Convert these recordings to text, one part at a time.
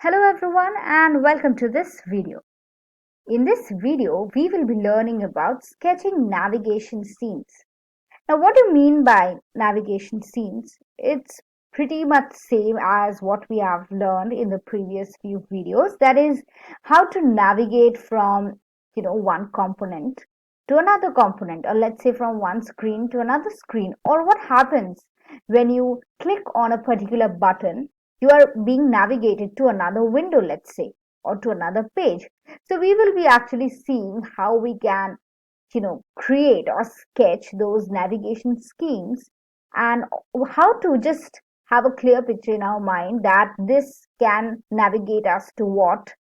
Hello everyone and welcome to this video. In this video, we will be learning about sketching navigation scenes. Now, what do you mean by navigation scenes? It's pretty much same as what we have learned in the previous few videos. That is how to navigate from, one component to another component, or let's say from one screen to another screen, or what happens when you click on a particular button, you are being navigated to another window, let's say, or to another page. So we will be actually seeing how we can create or sketch those navigation schemes, and how to just have a clear picture in our mind that this can navigate us to what,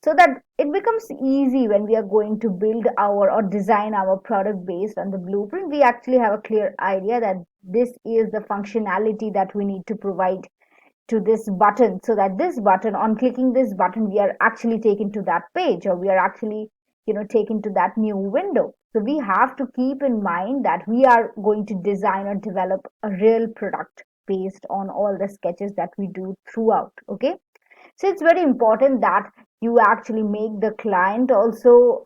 so that it becomes easy when we are going to build our or design our product based on the blueprint. We actually have a clear idea that this is the functionality that we need to provide to this button, so that this button, on clicking this button, we are actually taken to that page, or we are actually taken to that new window. So we have to keep in mind that we are going to design or develop a real product based on all the sketches that we do throughout. Okay, so it's very important that you actually make the client also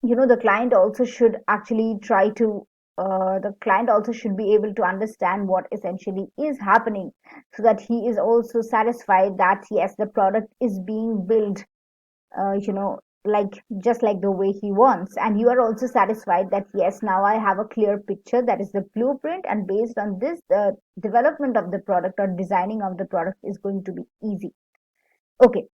the client also should actually try to the client also should be able to understand what essentially is happening, so that he is also satisfied that yes, the product is being built like just like the way he wants, and you are also satisfied that yes, now I have a clear picture, that is the blueprint, and based on this, the development of the product or designing of the product is going to be easy. Okay,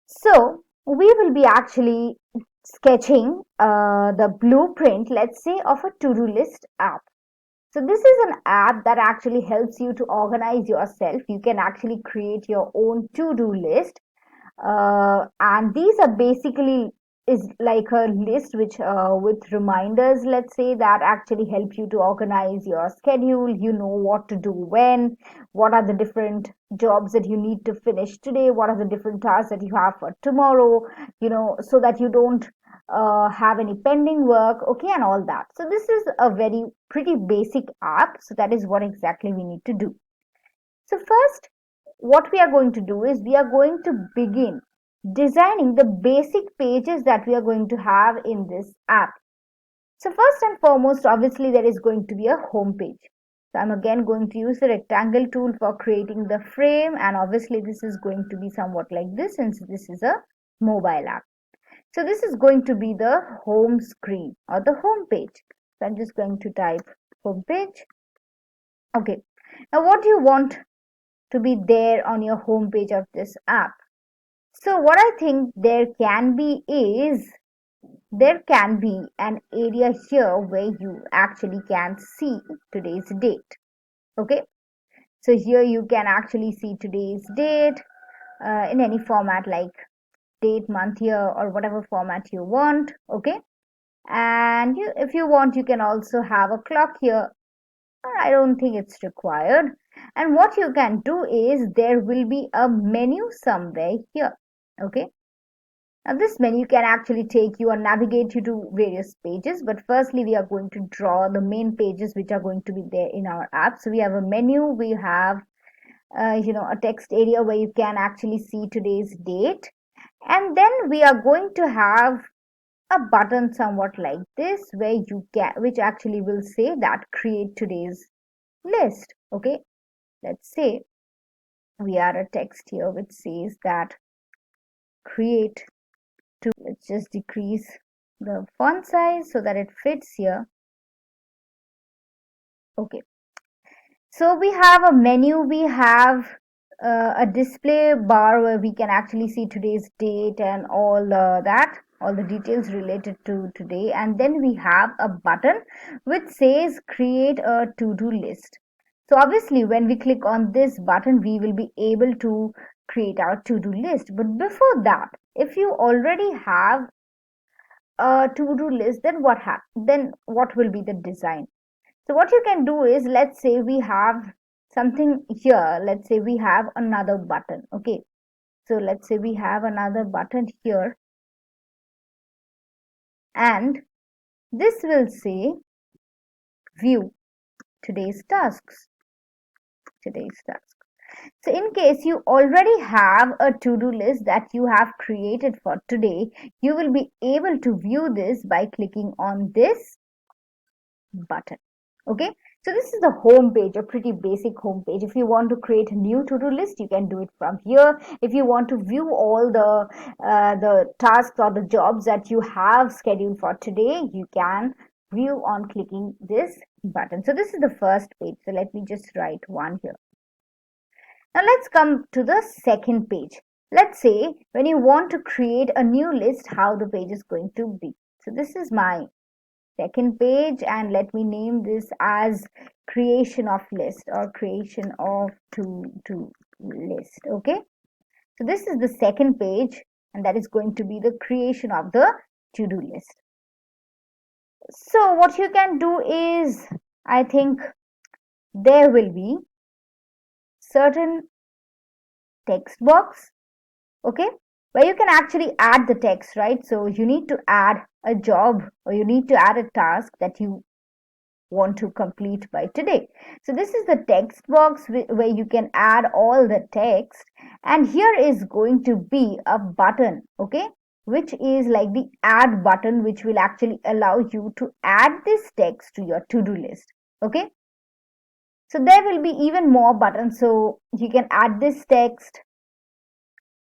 so we will be actually sketching the blueprint, let's say, of a to-do list app. So this is an app that actually helps you to organize yourself. You can actually create your own to-do list, and these are basically is like a list which with reminders, let's say, that actually help you to organize your schedule. You know what to do when, what are the different jobs that you need to finish today, what are the different tasks that you have for tomorrow, so that you don't have any pending work, okay, and all that. So this is a very pretty basic app, so that is what exactly we need to do. So first, what we are going to do is we are going to begin designing the basic pages that we are going to have in this app. So first and foremost, obviously there is going to be a home page. So I'm again going to use the rectangle tool for creating the frame, and obviously this is going to be somewhat like this since this is a mobile app. So this is going to be the home screen or the home page. So I'm just going to type home page. Okay. Now what do you want to be there on your home page of this app? So what I think there can be is there can be an area here where you actually can see today's date. Okay, so here you can actually see today's date in any format, like date, month, year, or whatever format you want. Okay, and if you want, you can also have a clock here. I don't think it's required. And what you can do is there will be a menu somewhere here. Okay, now this menu can actually take you or navigate you to various pages, but firstly we are going to draw the main pages which are going to be there in our app. So we have a menu, we have a text area where you can actually see today's date, and then we are going to have a button somewhat like this where you can, which actually will say that create today's list. Okay, let's say we are a text here which says that create to, let's just decrease the font size so that it fits here. Okay, so we have a menu, we have a display bar where we can actually see today's date and all that, all the details related to today, and then we have a button which says create a to-do list. So obviously when we click on this button, we will be able to create our to-do list. But before that, if you already have a to-do list, then what will be the design? So what you can do is, let's say we have something here, let's say we have another button. Okay, so let's say we have another button here, and this will say view today's tasks. So in case you already have a to-do list that you have created for today, you will be able to view this by clicking on this button. Okay, so this is the home page, a pretty basic home page. If you want to create a new to-do list, you can do it from here. If you want to view all the tasks or the jobs that you have scheduled for today, you can view on clicking this button. So this is the first page, so let me just write one here. Now let's come to the second page. Let's say when you want to create a new list, how the page is going to be. So this is my second page, and let me name this as creation of list or creation of to list. Okay, so this is the second page, and that is going to be the creation of the to-do list. So what you can do is, I think there will be certain text box, okay, where you can actually add the text, right? So you need to add a job, or you need to add a task that you want to complete by today. So this is the text box where you can add all the text, and here is going to be a button, okay, which is like the add button, which will actually allow you to add this text to your to-do list. Okay, so there will be even more buttons, so you can add this text.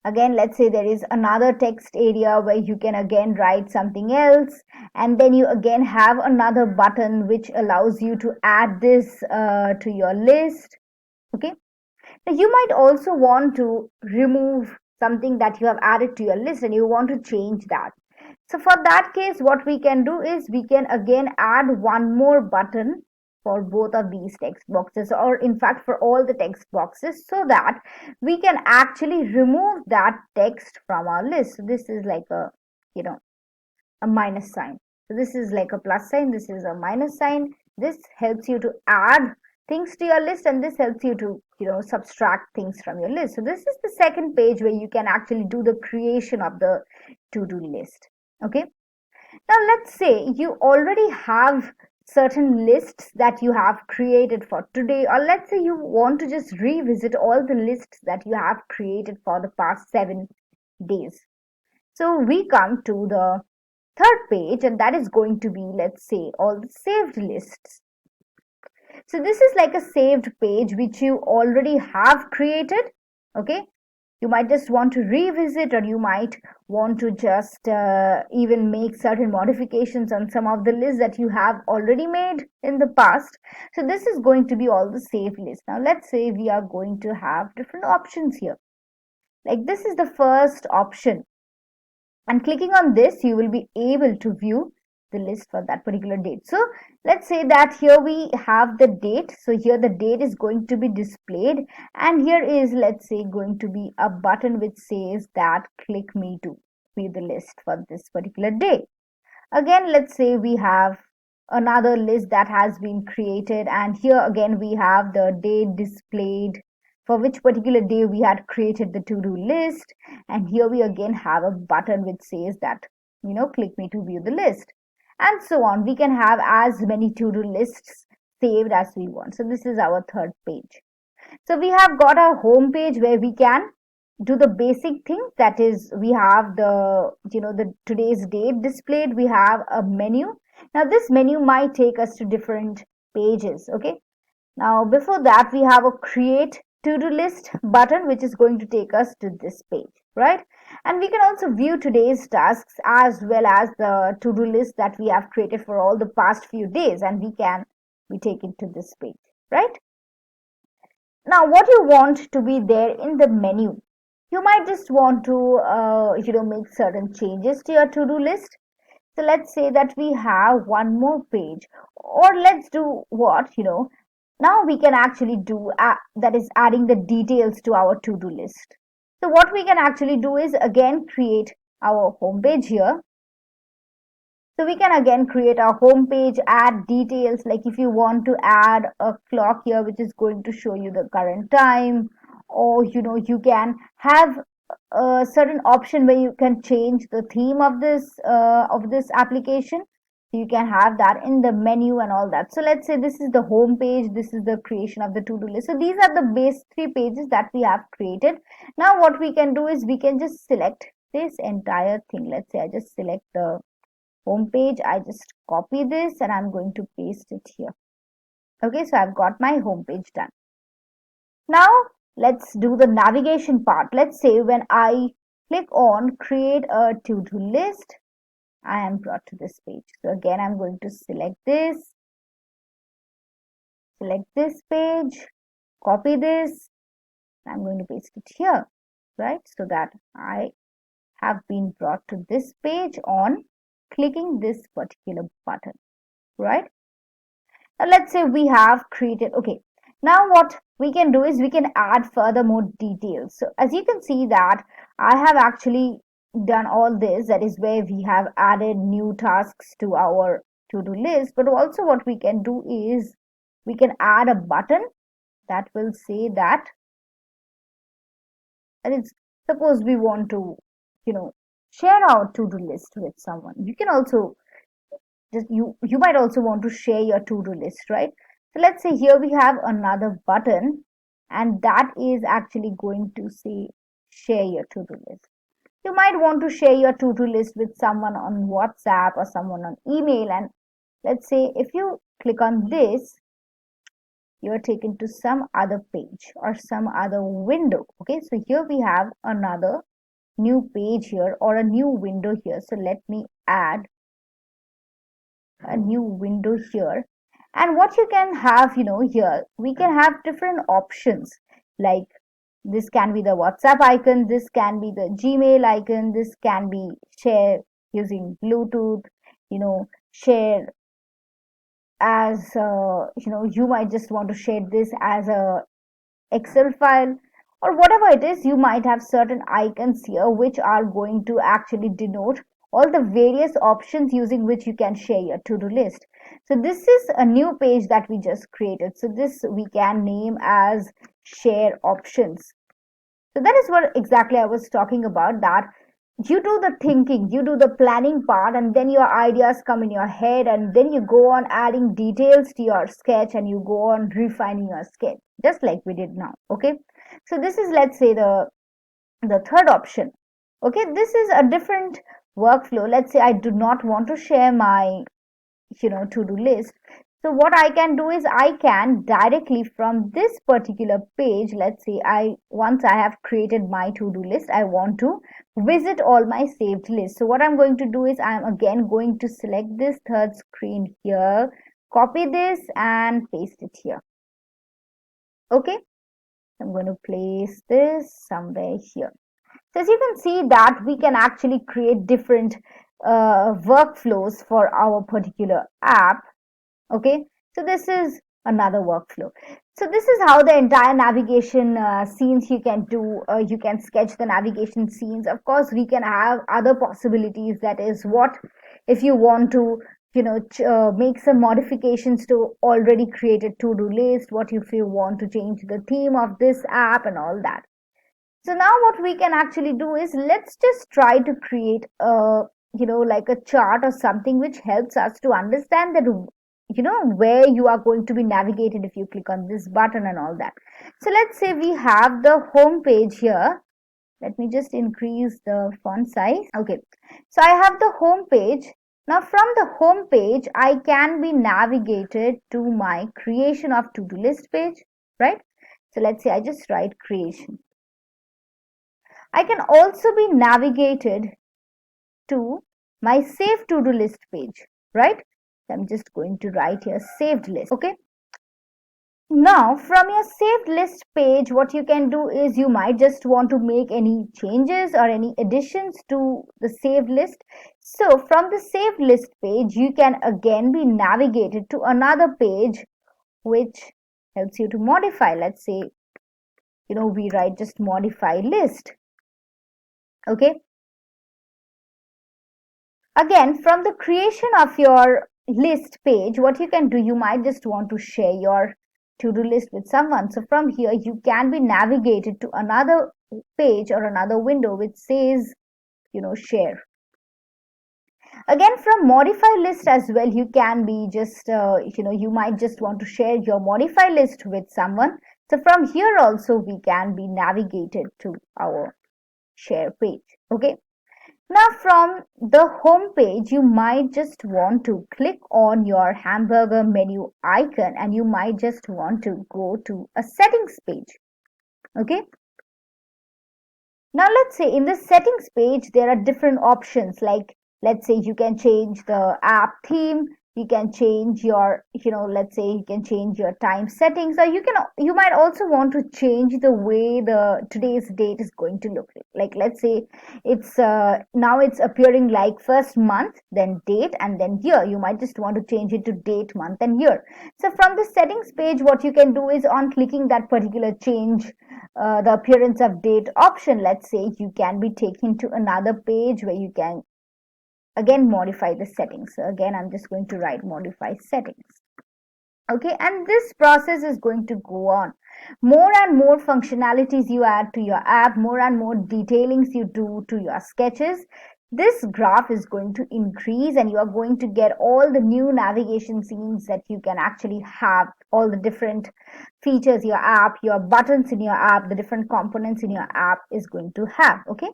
Again, let's say there is another text area where you can again write something else, and then you again have another button which allows you to add this to your list. Okay, now you might also want to remove something that you have added to your list and you want to change that. So for that case, what we can do is we can again add one more button for both of these text boxes, or in fact for all the text boxes, so that we can actually remove that text from our list. So this is like a, you know, a minus sign. So this is like a plus sign, this is a minus sign. This helps you to add things to your list, and this helps you to, subtract things from your list. So this is the second page where you can actually do the creation of the to-do list. Okay, now let's say you already have certain lists that you have created for today, or let's say you want to just revisit all the lists that you have created for the past 7 days. So we come to the third page, and that is going to be, let's say, all the saved lists. So this is like a saved page which you already have created. Okay, you might just want to revisit, or you might want to just even make certain modifications on some of the lists that you have already made in the past. So this is going to be all the saved list. Now let's say we are going to have different options here. Like this is the first option, and clicking on this you will be able to view the list for that particular date. So let's say that here we have the date, so here the date is going to be displayed, and here is, let's say, going to be a button which says that click me to view the list for this particular day. Again, let's say we have another list that has been created, and here again we have the date displayed for which particular day we had created the to-do list, and here we again have a button which says that, click me to view the list, and so on. We can have as many to-do lists saved as we want. So this is our third page. So we have got a home page where we can do the basic thing, that is we have the today's date displayed. We have a menu. Now this menu might take us to different pages. Okay, now before that we have a create to-do list button which is going to take us to this page, right? And we can also view today's tasks as well as the to-do list that we have created for all the past few days, and we can be taken to this page, right? Now what you want to be there in the menu, you might just want to make certain changes to your to-do list. So let's say that we have one more page, or let's do what, now we can actually do that is adding the details to our to-do list. So what we can actually do is again create our home page here. So we can again create our home page, add details, like if you want to add a clock here which is going to show you the current time, or you can have a certain option where you can change the theme of this application. You can have that in the menu and all that. So let's say this is the home page, this is the creation of the to-do list. So these are the base 3 pages that we have created. Now what we can do is we can just select this entire thing. Let's say I just select the home page, I just copy this and I'm going to paste it here. Okay, so I've got my home page done. Now let's do the navigation part. Let's say when I click on create a to-do list, I am brought to this page. So again, I'm going to select this page, copy this, I'm going to paste it here, right? So that I have been brought to this page on clicking this particular button, right? Now let's say we have created, okay. Now what we can do is we can add further more details. So as you can see that I have actually done all this, that is where we have added new tasks to our to-do list, but also what we can do is we can add a button that will say that, and it's, suppose we want to, you know, share our to-do list with someone. You can also just, you might also want to share your to-do list, right? So let's say here we have another button, and that is actually going to say share your to-do list. You might want to share your to-do list with someone on WhatsApp or someone on email, and let's say if you click on this, you're taken to some other page or some other window. Okay, so here we have another new page here or a new window here. So let me add a new window here. And what you can have, here we can have different options, like this can be the WhatsApp icon, this can be the Gmail icon, this can be share using Bluetooth, share as you might just want to share this as a Excel file or whatever it is. You might have certain icons here which are going to actually denote all the various options using which you can share your to-do list. So this is a new page that we just created. So this we can name as share options. So that is what exactly I was talking about, that you do the thinking, you do the planning part, and then your ideas come in your head, and then you go on adding details to your sketch and you go on refining your sketch, just like we did now. Okay, so this is, let's say, the third option. Okay, this is a different workflow. Let's say I do not want to share my to-do list. So what I can do is I can directly from this particular page, let's say once I have created my to-do list, I want to visit all my saved lists. So what I'm going to do is I'm again going to select this third screen here, copy this and paste it here. Okay, I'm going to place this somewhere here. So as you can see that we can actually create different workflows for our particular app. Okay, so this is another workflow. So this is how the entire navigation scenes you can do. You can sketch the navigation scenes. Of course, we can have other possibilities. That is, what if you want to make some modifications to already created to-do list, what if you want to change the theme of this app and all that. So now what we can actually do is, let's just try to create a like a chart or something which helps us to understand that where you are going to be navigated if you click on this button and all that. So let's say we have the home page here. Let me just increase the font size. Okay, so I have the home page. Now from the home page I can be navigated to my creation of to-do list page, right? So let's say I just write creation. I can also be navigated to my saved to-do list page, right? So I'm just going to write here saved list. Okay. Now from your saved list page, what you can do is you might just want to make any changes or any additions to the saved list. So from the saved list page, you can again be navigated to another page which helps you to modify. Let's say, we write just modify list. Okay. Again, from the creation of your list page, what you can do, you might just want to share your to-do list with someone. So from here, you can be navigated to another page or another window which says, share. Again, from modify list as well, you can be just you might just want to share your modify list with someone. So from here also we can be navigated to our share page. Okay, now from the home page you might just want to click on your hamburger menu icon and you might just want to go to a settings page. Okay, now let's say in the settings page, there are different options, like let's say you can change the app theme, you can change your, let's say you can change your time settings, or you might also want to change the way the today's date is going to look like. Let's say it's now it's appearing like first month, then date, and then year. You might just want to change it to date, month, and year. So from the settings page, what you can do is on clicking that particular change the appearance of date option, let's say you can be taken to another page where you can again modify the settings. So again, I'm just going to write modify settings. Okay, and this process is going to go on. More and more functionalities you add to your app, more and more detailings you do to your sketches, this graph is going to increase and you are going to get all the new navigation scenes that you can actually have, all the different features your app, your buttons in your app, the different components in your app is going to have. Okay,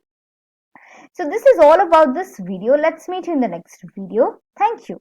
so this is all about this video. Let's meet you in the next video. Thank you.